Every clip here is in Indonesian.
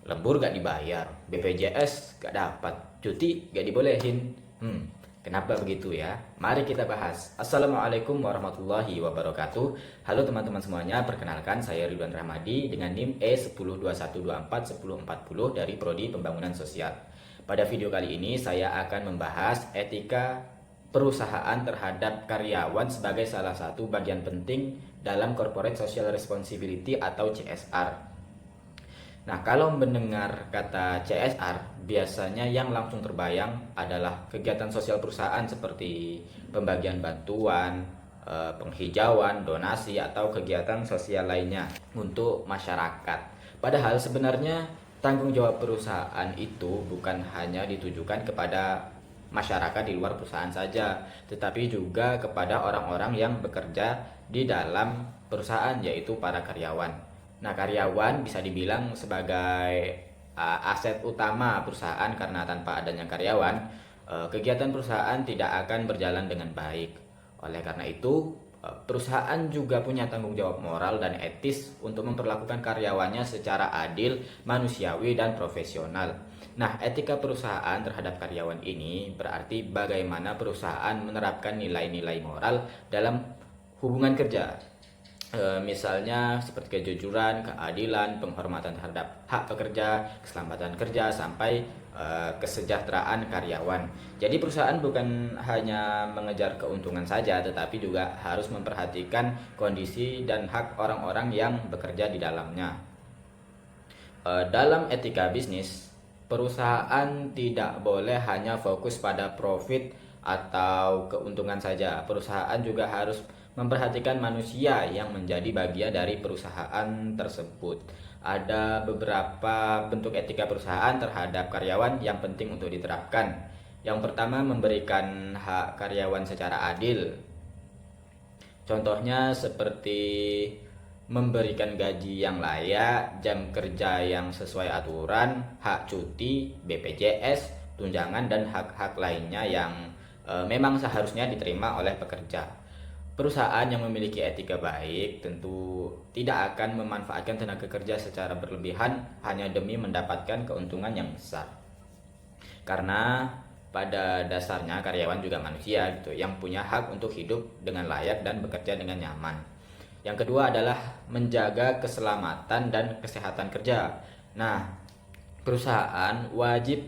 lembur gak dibayar, BPJS gak dapat, cuti gak dibolehin. Kenapa begitu ya? Mari kita bahas. Assalamualaikum warahmatullahi wabarakatuh. Halo teman-teman semuanya, perkenalkan saya Ridwan Rahmadi dengan NIM E1021241040 dari Prodi Pembangunan Sosial. Pada video kali ini saya akan membahas etika perusahaan terhadap karyawan sebagai salah satu bagian penting dalam Corporate Social Responsibility atau CSR. Nah, kalau mendengar kata CSR, biasanya yang langsung terbayang adalah kegiatan sosial perusahaan seperti pembagian bantuan, penghijauan, donasi, atau kegiatan sosial lainnya untuk masyarakat. Padahal sebenarnya tanggung jawab perusahaan itu bukan hanya ditujukan kepada masyarakat di luar perusahaan saja, tetapi juga kepada orang-orang yang bekerja di dalam perusahaan, yaitu para karyawan. Nah, karyawan bisa dibilang sebagai aset utama perusahaan karena tanpa adanya karyawan, kegiatan perusahaan tidak akan berjalan dengan baik. Oleh karena itu, perusahaan juga punya tanggung jawab moral dan etis untuk memperlakukan karyawannya secara adil, manusiawi, dan profesional. Nah, etika perusahaan terhadap karyawan ini berarti bagaimana perusahaan menerapkan nilai-nilai moral dalam hubungan kerja. Misalnya seperti kejujuran, keadilan, penghormatan terhadap hak pekerja, keselamatan kerja, sampai kesejahteraan karyawan. Jadi perusahaan bukan hanya mengejar keuntungan saja, tetapi juga harus memperhatikan kondisi dan hak orang-orang yang bekerja di dalamnya. Dalam etika bisnis, perusahaan tidak boleh hanya fokus pada profit atau keuntungan saja. Perusahaan juga harus memperhatikan manusia yang menjadi bagian dari perusahaan tersebut. Ada beberapa bentuk etika perusahaan terhadap karyawan yang penting untuk diterapkan. Yang pertama, memberikan hak karyawan secara adil. Contohnya seperti memberikan gaji yang layak, jam kerja yang sesuai aturan, hak cuti, BPJS, tunjangan, dan hak-hak lainnya yang memang seharusnya diterima oleh pekerja. Perusahaan yang memiliki etika baik tentu tidak akan memanfaatkan tenaga kerja secara berlebihan hanya demi mendapatkan keuntungan yang besar. Karena pada dasarnya karyawan juga manusia gitu, yang punya hak untuk hidup dengan layak dan bekerja dengan nyaman. Yang kedua adalah menjaga keselamatan dan kesehatan kerja. Nah, perusahaan wajib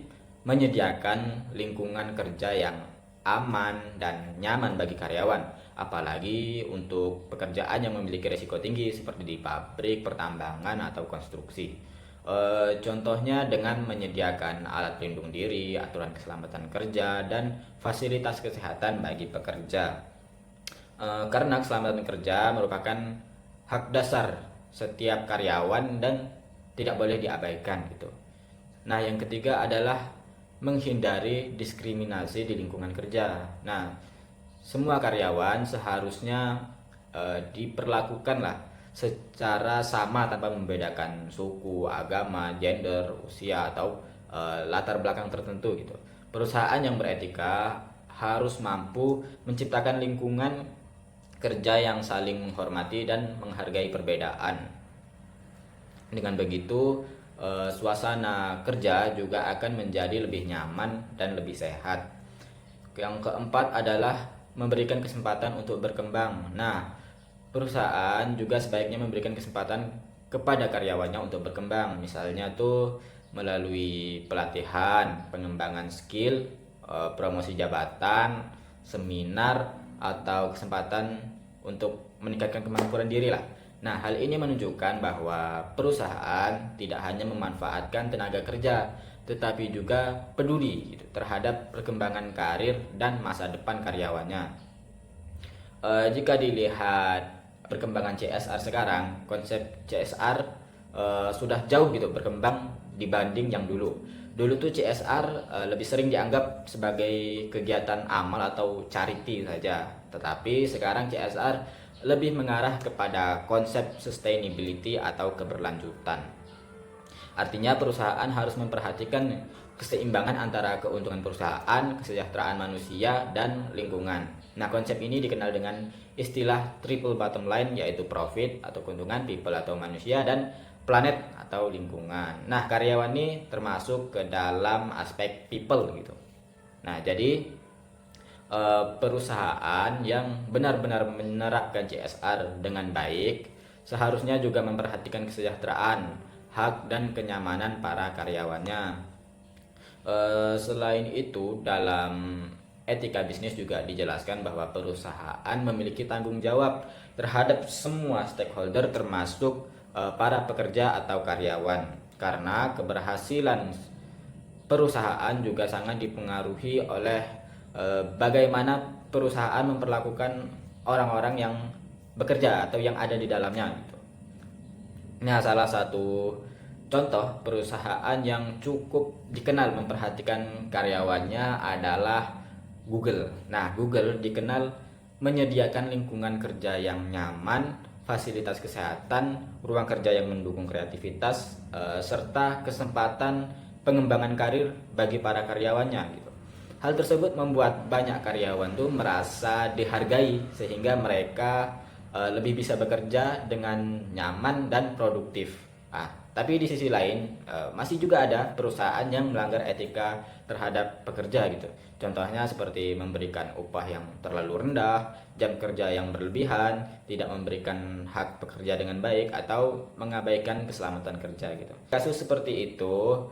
menyediakan lingkungan kerja yang aman dan nyaman bagi karyawan, apalagi untuk pekerjaan yang memiliki risiko tinggi seperti di pabrik, pertambangan, atau konstruksi. Contohnya dengan menyediakan alat pelindung diri, aturan keselamatan kerja, dan fasilitas kesehatan bagi pekerja. Karena keselamatan kerja merupakan hak dasar setiap karyawan dan tidak boleh diabaikan gitu. Nah, yang ketiga adalah menghindari diskriminasi di lingkungan kerja. Nah, semua karyawan seharusnya diperlakukanlah secara sama tanpa membedakan suku, agama, gender, usia, atau latar belakang tertentu gitu. Perusahaan yang beretika harus mampu menciptakan lingkungan kerja yang saling menghormati dan menghargai perbedaan. Dengan begitu, suasana kerja juga akan menjadi lebih nyaman dan lebih sehat. Yang keempat adalah memberikan kesempatan untuk berkembang. Nah, perusahaan juga sebaiknya memberikan kesempatan kepada karyawannya untuk berkembang. Misalnya tuh melalui pelatihan, pengembangan skill, promosi jabatan, seminar, atau kesempatan untuk meningkatkan kemampuan diri lah. Nah, hal ini menunjukkan bahwa perusahaan tidak hanya memanfaatkan tenaga kerja, tetapi juga peduli gitu, terhadap perkembangan karir dan masa depan karyawannya. Jika dilihat perkembangan CSR sekarang, konsep CSR sudah jauh gitu berkembang dibanding yang dulu. Dulu tuh CSR lebih sering dianggap sebagai kegiatan amal atau charity saja, tetapi sekarang CSR lebih mengarah kepada konsep sustainability atau keberlanjutan. Artinya perusahaan harus memperhatikan keseimbangan antara keuntungan perusahaan, kesejahteraan manusia, dan lingkungan. Nah, konsep ini dikenal dengan istilah triple bottom line, yaitu profit atau keuntungan, people atau manusia, dan planet atau lingkungan. Nah, karyawan ini termasuk ke dalam aspek people gitu. Nah, jadi perusahaan yang benar-benar menerapkan CSR dengan baik seharusnya juga memperhatikan kesejahteraan, hak dan kenyamanan para karyawannya. Selain itu, dalam etika bisnis juga dijelaskan bahwa perusahaan memiliki tanggung jawab terhadap semua stakeholder termasuk para pekerja atau karyawan, karena keberhasilan perusahaan juga sangat dipengaruhi oleh bagaimana perusahaan memperlakukan orang-orang yang bekerja atau yang ada di dalamnya gitu. Nah, salah satu contoh perusahaan yang cukup dikenal memperhatikan karyawannya adalah Google. Nah, Google dikenal menyediakan lingkungan kerja yang nyaman, fasilitas kesehatan, ruang kerja yang mendukung kreativitas, serta kesempatan pengembangan karir bagi para karyawannya gitu. Hal tersebut membuat banyak karyawan tuh merasa dihargai sehingga mereka lebih bisa bekerja dengan nyaman dan produktif. Tapi di sisi lain masih juga ada perusahaan yang melanggar etika terhadap pekerja gitu. Contohnya seperti memberikan upah yang terlalu rendah, jam kerja yang berlebihan, tidak memberikan hak pekerja dengan baik, atau mengabaikan keselamatan kerja gitu. Kasus seperti itu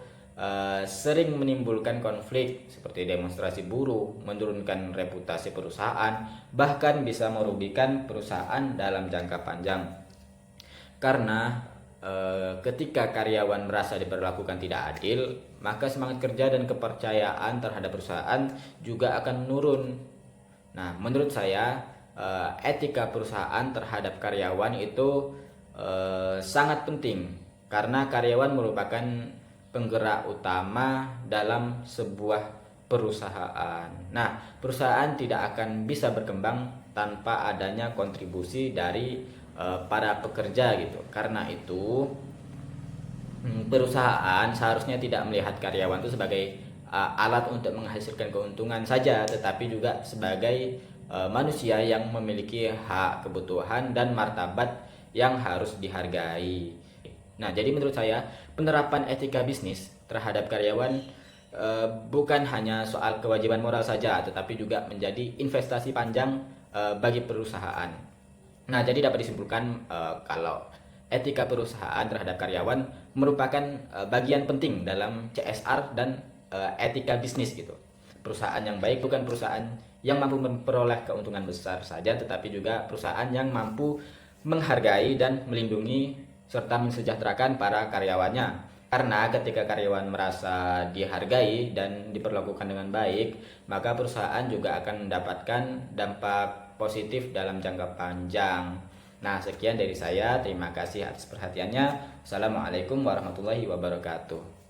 sering menimbulkan konflik seperti demonstrasi buruh, menurunkan reputasi perusahaan, bahkan bisa merugikan perusahaan dalam jangka panjang. Karena ketika karyawan merasa diperlakukan tidak adil, maka semangat kerja dan kepercayaan terhadap perusahaan juga akan menurun. Nah, menurut saya etika perusahaan terhadap karyawan itu sangat penting karena karyawan merupakan penggerak utama dalam sebuah perusahaan. Nah, perusahaan tidak akan bisa berkembang tanpa adanya kontribusi dari para pekerja gitu. Karena itu perusahaan seharusnya tidak melihat karyawan itu sebagai alat untuk menghasilkan keuntungan saja, tetapi juga sebagai manusia yang memiliki hak, kebutuhan, dan martabat yang harus dihargai. Nah, jadi menurut saya penerapan etika bisnis terhadap karyawan bukan hanya soal kewajiban moral saja, tetapi juga menjadi investasi panjang bagi perusahaan. Nah, jadi dapat disimpulkan kalau etika perusahaan terhadap karyawan merupakan bagian penting dalam CSR dan etika bisnis gitu. Perusahaan yang baik bukan perusahaan yang mampu memperoleh keuntungan besar saja, tetapi juga perusahaan yang mampu menghargai dan melindungi serta mensejahterakan para karyawannya. Karena ketika karyawan merasa dihargai dan diperlakukan dengan baik, maka perusahaan juga akan mendapatkan dampak positif dalam jangka panjang. Nah, sekian dari saya. Terima kasih atas perhatiannya. Assalamualaikum warahmatullahi wabarakatuh.